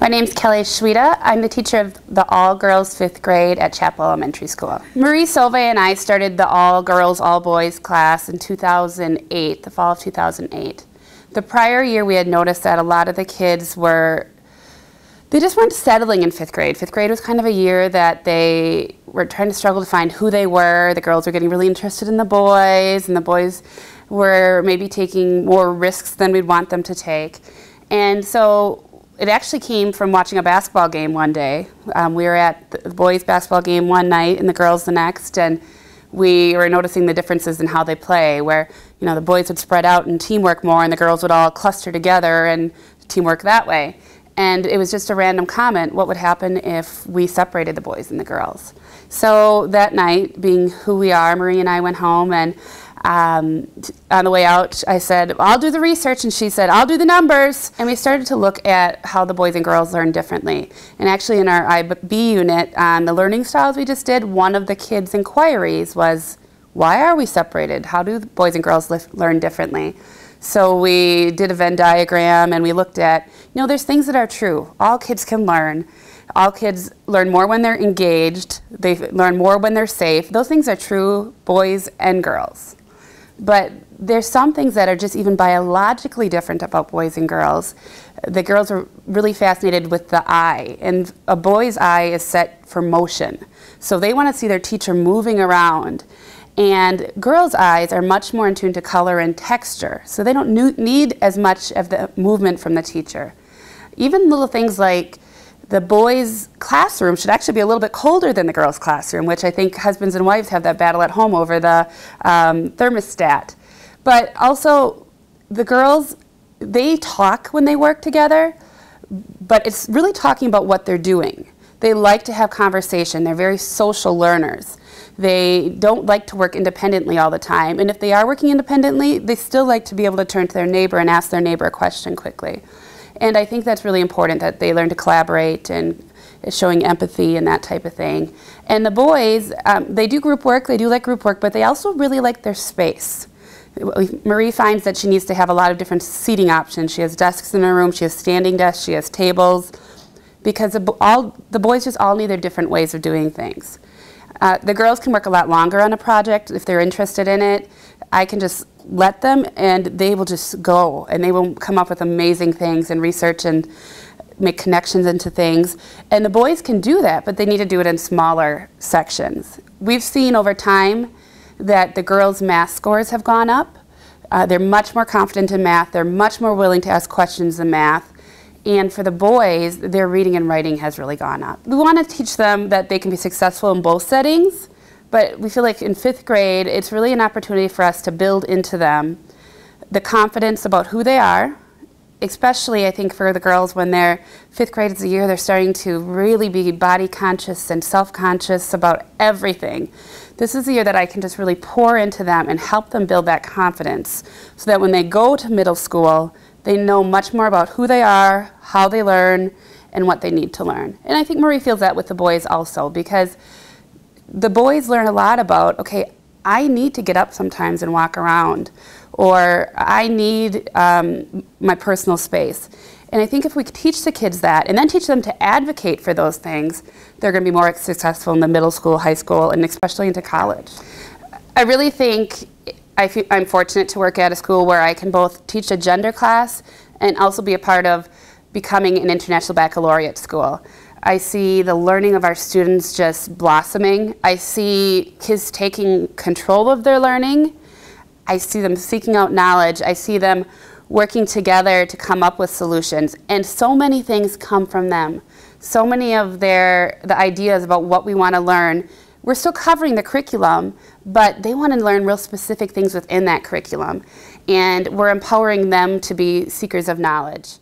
My name's Kelly Schweda. I'm the teacher of the all-girls 5th grade at Chappell Elementary School. Marie Silva and I started the all-girls, all-boys class in 2008, the fall of 2008. The prior year we had noticed that a lot of the kids they just weren't settling in 5th grade. 5th grade was kind of a year that they were trying to struggle to find who they were. The girls were getting really interested in the boys, and the boys were maybe taking more risks than we'd want them to take. And so it actually came from watching a basketball game one day. We were at the boys' basketball game one night and the girls the next, and we were noticing the differences in how they play, where the boys would spread out and teamwork more, and the girls would all cluster together and teamwork that way. And it was just a random comment, what would happen if we separated the boys and the girls? So that night, being who we are, Marie and I went home, and on the way out, I said, I'll do the research, and she said, I'll do the numbers. And we started to look at how the boys and girls learn differently. And actually in our IB unit on the learning styles we just did, one of the kids' inquiries was, why are we separated? How do boys and girls learn differently? So we did a Venn diagram, and we looked at, there's things that are true. All kids can learn. All kids learn more when they're engaged. They learn more when they're safe. Those things are true, boys and girls. But there's some things that are just even biologically different about boys and girls. The girls are really fascinated with the eye, and a boy's eye is set for motion. So they want to see their teacher moving around. And girls' eyes are much more in tune to color and texture, so they don't need as much of the movement from the teacher. Even little things like the boys' classroom should actually be a little bit colder than the girls' classroom, which I think husbands and wives have that battle at home over the thermostat. But also, the girls, they talk when they work together, but it's really talking about what they're doing. They like to have conversation. They're very social learners. They don't like to work independently all the time. And if they are working independently, they still like to be able to turn to their neighbor and ask their neighbor a question quickly. And I think that's really important, that they learn to collaborate and showing empathy and that type of thing. And the boys, they do group work, they do like group work, but they also really like their space. Marie finds that she needs to have a lot of different seating options. She has desks in her room, she has standing desks, she has tables, because the boys just all need their different ways of doing things. The girls can work a lot longer on a project if they're interested in it. I can just let them, and they will just go, and they will come up with amazing things and research and make connections into things. And the boys can do that, but they need to do it in smaller sections. We've seen over time that the girls' math scores have gone up. They're much more confident in math. They're much more willing to ask questions in math. And for the boys, their reading and writing has really gone up. We want to teach them that they can be successful in both settings, but we feel like in 5th grade, it's really an opportunity for us to build into them the confidence about who they are, especially I think for the girls when they're 5th grade is the year they're starting to really be body conscious and self-conscious about everything. This is the year that I can just really pour into them and help them build that confidence so that when they go to middle school, they know much more about who they are, how they learn, and what they need to learn. And I think Marie feels that with the boys also, because the boys learn a lot about, okay, I need to get up sometimes and walk around, or I need my personal space. And I think if we teach the kids that, and then teach them to advocate for those things, they're going to be more successful in the middle school, high school, and especially into college. I really think I'm fortunate to work at a school where I can both teach a gender class and also be a part of becoming an international baccalaureate school. I see the learning of our students just blossoming. I see kids taking control of their learning. I see them seeking out knowledge. I see them working together to come up with solutions. And so many things come from them. So many of the ideas about what we want to learn. We're still covering the curriculum, but they want to learn real specific things within that curriculum. And we're empowering them to be seekers of knowledge.